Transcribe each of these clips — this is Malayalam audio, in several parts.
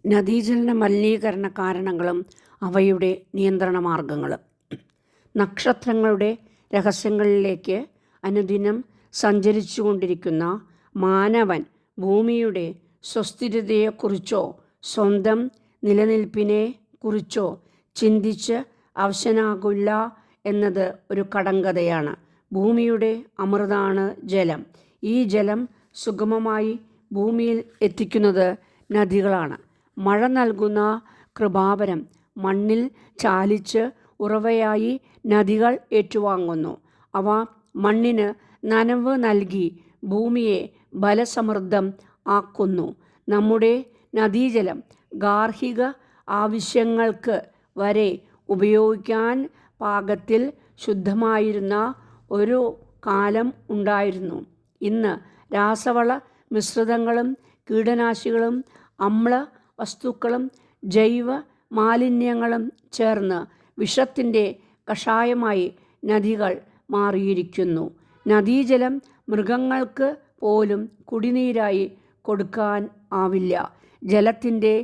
നദീജല മലിനീകരണ കാരണങ്ങളും അവയുടെ നിയന്ത്രണ മാർഗങ്ങളും. നക്ഷത്രങ്ങളുടെ രഹസ്യങ്ങളിലേക്ക് അനുദിനം സഞ്ചരിച്ചുകൊണ്ടിരിക്കുന്ന മാനവൻ ഭൂമിയുടെ സുസ്ഥിരതയെക്കുറിച്ചോ സ്വന്തം നിലനിൽപ്പിനെ കുറിച്ചോ ചിന്തിച്ച് അവശനാകില്ല എന്നത് ഒരു കടങ്കഥയാണ്. ഭൂമിയുടെ അമൃതാണ് ജലം. ഈ ജലം സുഗമമായി ഭൂമിയിൽ എത്തിക്കുന്നത് നദികളാണ്. മഴ നൽകുന്ന കൃപാവരം മണ്ണിൽ ചാലിച്ച് ഉറവയായി നദികൾ ഏറ്റുവാങ്ങുന്നു. അവ മണ്ണിന് നനവ് നൽകി ഭൂമിയെ ബലസമൃദ്ധം ആക്കുന്നു. നമ്മുടെ നദീജലം ഗാർഹിക ആവശ്യങ്ങൾക്ക് വരെ ഉപയോഗിക്കാൻ പാകത്തിൽ ശുദ്ധമായിരുന്ന ഒരു കാലം ഉണ്ടായിരുന്നു. ഇന്ന് രാസവള മിശ്രിതങ്ങളും കീടനാശികളും അമ്ല വസ്തുക്കളും ജൈവ മാലിന്യങ്ങളും ചേർന്ന് വിഷത്തിൻ്റെ കഷായമായി നദികൾ മാറിയിരിക്കുന്നു. നദീജലം മൃഗങ്ങൾക്ക് പോലും കുടിനീരായി കൊടുക്കാൻ ആവില്ല. ജലത്തിൻ്റെ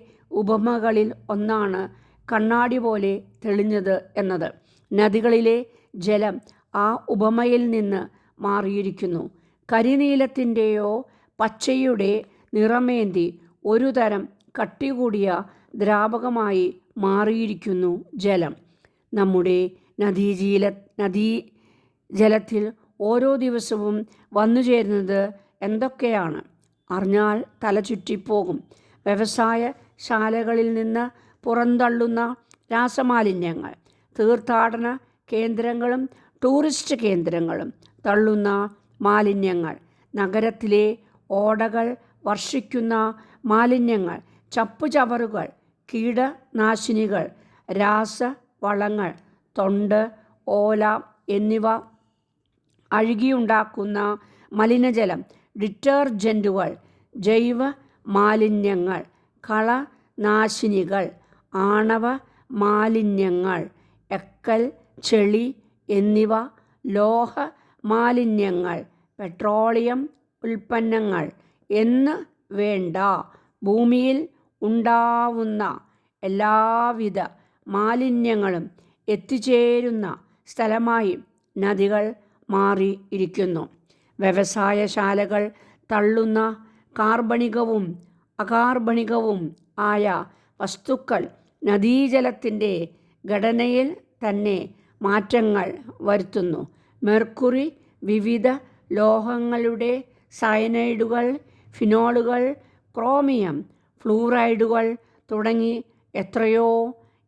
ഉപമകളിൽ ഒന്നാണ് കണ്ണാടി പോലെ തെളിഞ്ഞത് എന്നത്. നദികളിലെ ജലം ആ ഉപമയിൽ നിന്ന് മാറിയിരിക്കുന്നു. കരിനീലത്തിൻ്റെയോ പച്ചയുടെ നിറമേന്തി ഒരു തരം കട്ടികൂടിയ ദ്രാവകമായി മാറിയിരിക്കുന്നു ജലം. നമ്മുടെ നദീജലത്തിൽ ഓരോ ദിവസവും വന്നുചേരുന്നത് എന്തൊക്കെയാണ് അറിഞ്ഞാൽ തലചുറ്റിപ്പോകും. വ്യവസായ ശാലകളിൽ നിന്ന് പുറന്തള്ളുന്ന രാസമാലിന്യങ്ങൾ, തീർത്ഥാടന കേന്ദ്രങ്ങളും ടൂറിസ്റ്റ് കേന്ദ്രങ്ങളും തള്ളുന്ന മാലിന്യങ്ങൾ, നഗരത്തിലെ ഓടകൾ വർഷിക്കുന്ന മാലിന്യങ്ങൾ, ചപ്പുചവറുകൾ, കീടനാശിനികൾ, രാസവളങ്ങൾ, തൊണ്ട്, ഓല എന്നിവ അഴുകിയുണ്ടാക്കുന്ന മലിനജലം, ഡിറ്റർജൻറ്റുകൾ, ജൈവ മാലിന്യങ്ങൾ, കളനാശിനികൾ, ആണവ മാലിന്യങ്ങൾ, എക്കൽ, ചെളി എന്നിവ, ലോഹ മാലിന്യങ്ങൾ, പെട്രോളിയം ഉൽപ്പന്നങ്ങൾ എന്ന് വേണ്ട ഭൂമിയിൽ ഉണ്ടാവുന്ന എല്ലാവിധ മാലിന്യങ്ങളും എത്തിച്ചേരുന്ന സ്ഥലമായി നദികൾ മാറിയിരിക്കുന്നു. വ്യവസായശാലകൾ തള്ളുന്ന കാർബണികവും അകാർബണികവും ആയ വസ്തുക്കൾ നദീജലത്തിൻ്റെ ഘടനയിൽ തന്നെ മാറ്റങ്ങൾ വരുത്തുന്നു. മെർക്കുറി, വിവിധ ലോഹങ്ങളുടെ സയനൈഡുകൾ, ഫിനോളുകൾ, ക്രോമിയം, ഫ്ലൂറൈഡുകൾ തുടങ്ങി എത്രയോ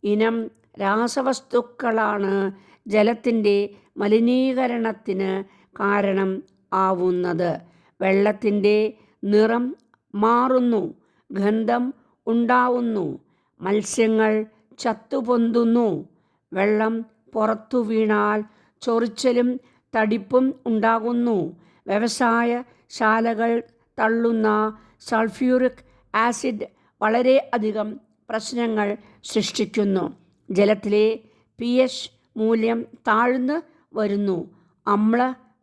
ഇനം രാസവസ്തുക്കളാണ് ജലത്തിൻ്റെ മലിനീകരണത്തിന് കാരണം ആവുന്നത്. വെള്ളത്തിൻ്റെ നിറം മാറുന്നു, ഗന്ധം ഉണ്ടാവുന്നു, മത്സ്യങ്ങൾ ചത്തുപൊന്തുന്നു, വെള്ളം പുറത്തു വീണാൽ ചൊറിച്ചലും തടിപ്പും ഉണ്ടാകുന്നു. വ്യവസായ ശാലകൾ തള്ളുന്ന സൾഫ്യൂറിക് ആസിഡ് വളരെ അധികം പ്രശ്നങ്ങൾ സൃഷ്ടിക്കുന്നു. ജലത്തിലെ pH മൂല്യം താഴ്ന്നു വരുന്നു. അമ്ല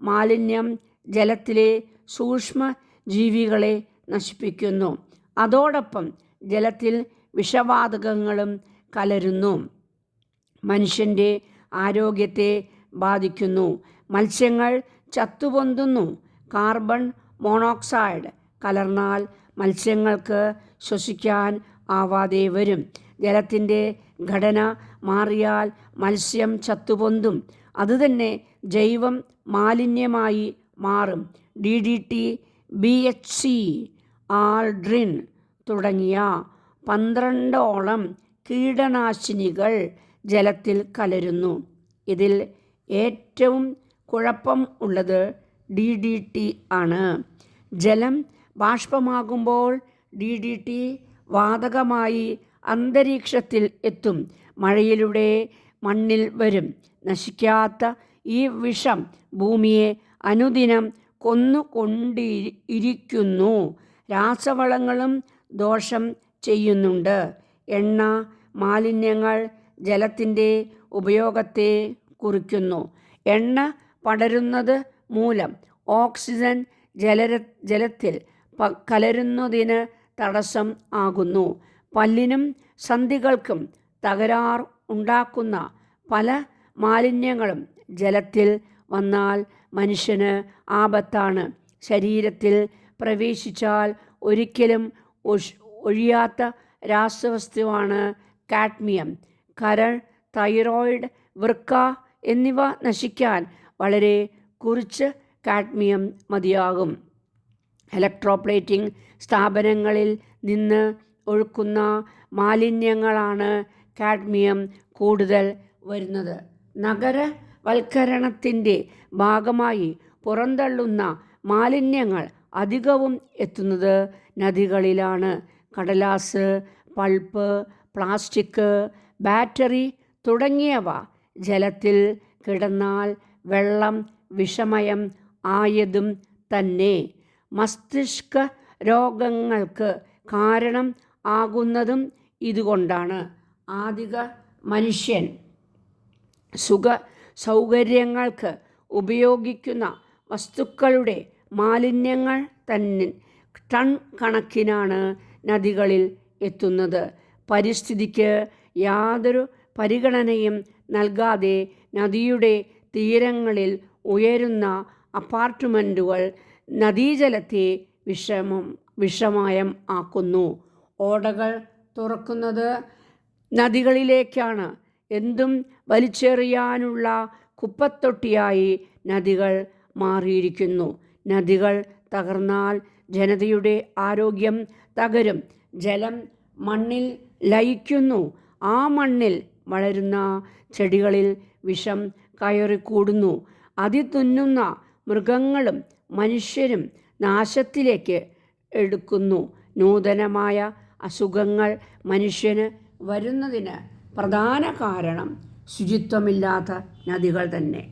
മാലിന്യം ജലത്തിലെ സൂക്ഷ്മ ജീവികളെ നശിപ്പിക്കുന്നു. അതോടൊപ്പം ജലത്തിൽ വിഷവാതകങ്ങളും കലരുന്നു. മനുഷ്യൻ്റെ ആരോഗ്യത്തെ ബാധിക്കുന്നു. മത്സ്യങ്ങൾ ചത്തുപൊന്തുന്നു. കാർബൺ മോണോക്സൈഡ് കലർന്നാൽ മത്സ്യങ്ങൾക്ക് ശ്വസിക്കാൻ ആവാതെ വരും. ജലത്തിൻ്റെ ഘടന മാറിയാൽ മത്സ്യം ചത്തുപൊന്തും. അതുതന്നെ ജൈവം മാലിന്യമായി മാറും. DDT, BHC, ആൾഡ്രിൻ തുടങ്ങിയ 12ഓളം കീടനാശിനികൾ ജലത്തിൽ കലരുന്നു. ഇതിൽ ഏറ്റവും കുഴപ്പം ഉള്ളത് DDT ആണ്. ജലം ബാഷ്പമാകുമ്പോൾ DDT വാതകമായി അന്തരീക്ഷത്തിൽ എത്തും. മഴയിലൂടെ മണ്ണിൽ വരും. നശിക്കാത്ത ഈ വിഷം ഭൂമിയെ അനുദിനം കൊന്നുകൊണ്ടിരിക്കുന്നു. രാസവളങ്ങളും ദോഷം ചെയ്യുന്നുണ്ട്. എണ്ണ മാലിന്യങ്ങൾ ജലത്തിൻ്റെ ഉപയോഗത്തെ കുറിക്കുന്നു. എണ്ണ പടരുന്നത് മൂലം ഓക്സിജൻ ജലത്തിൽ കലരുന്നതിന് തടസ്സം ആകുന്നു. പല്ലിനും സന്ധികൾക്കും തകരാർ ഉണ്ടാക്കുന്ന പല മാലിന്യങ്ങളും ജലത്തിൽ വന്നാൽ മനുഷ്യന് ആപത്താണ്. ശരീരത്തിൽ പ്രവേശിച്ചാൽ ഒരിക്കലും ഒഴിയാത്ത രാസവസ്തുവാണ് കാഡ്മിയം. കരൾ, തൈറോയിഡ്, വൃക്ക എന്നിവ നശിക്കാൻ വളരെ കുറച്ച് കാഡ്മിയം മതിയാകും. ഇലക്ട്രോപ്ലേറ്റിംഗ് സ്ഥാപനങ്ങളിൽ നിന്ന് ഒഴുക്കുന്ന മാലിന്യങ്ങളാണ് കാഡ്മിയം കൂടുതൽ വരുന്നത്. നഗരവൽക്കരണത്തിൻ്റെ ഭാഗമായി പുറന്തള്ളുന്ന മാലിന്യങ്ങൾ അധികവും എത്തുന്നത് നദികളിലാണ്. കടലാസ്, പൾപ്പ്, പ്ലാസ്റ്റിക്, ബാറ്ററി തുടങ്ങിയവ ജലത്തിൽ കിടന്നാൽ വെള്ളം വിഷമയം ആയതും തന്നെ. മസ്തിഷ്ക രോഗങ്ങൾക്ക് കാരണം ആകുന്നതും ഇതുകൊണ്ടാണ്. ആദിമ മനുഷ്യൻ സുഖ സൗകര്യങ്ങൾക്ക് ഉപയോഗിക്കുന്ന വസ്തുക്കളുടെ മാലിന്യങ്ങൾ തന്നെ ടൺ കണക്കിനാണ് നദികളിൽ എത്തുന്നത്. പരിസ്ഥിതിക്ക് യാതൊരു പരിഗണനയും നൽകാതെ നദിയുടെ തീരങ്ങളിൽ ഉയരുന്ന അപ്പാർട്ട്മെൻറ്റുകൾ നദീജലത്തെ വിഷമയം ആക്കുന്നു. ഓടകൾ തുറക്കുന്നത് നദികളിലേക്കാണ്. എന്തും വലിച്ചെറിയാനുള്ള കുപ്പത്തൊട്ടിയായി നദികൾ മാറിയിരിക്കുന്നു. നദികൾ തകർന്നാൽ ജനതയുടെ ആരോഗ്യം തകരും. ജലം മണ്ണിൽ ലയിക്കുന്നു. ആ മണ്ണിൽ വളരുന്ന ചെടികളിൽ വിഷം കയറിക്കൂടുന്നു. അതി തിന്നുന്ന മൃഗങ്ങളും മനുഷ്യരും നാശത്തിലേക്ക് എടുക്കുന്നു. നൂതനമായ അസുഖങ്ങൾ മനുഷ്യന് വരുന്നതിന് പ്രധാന കാരണം ശുചിത്വമില്ലാത്ത നദികൾ തന്നെ.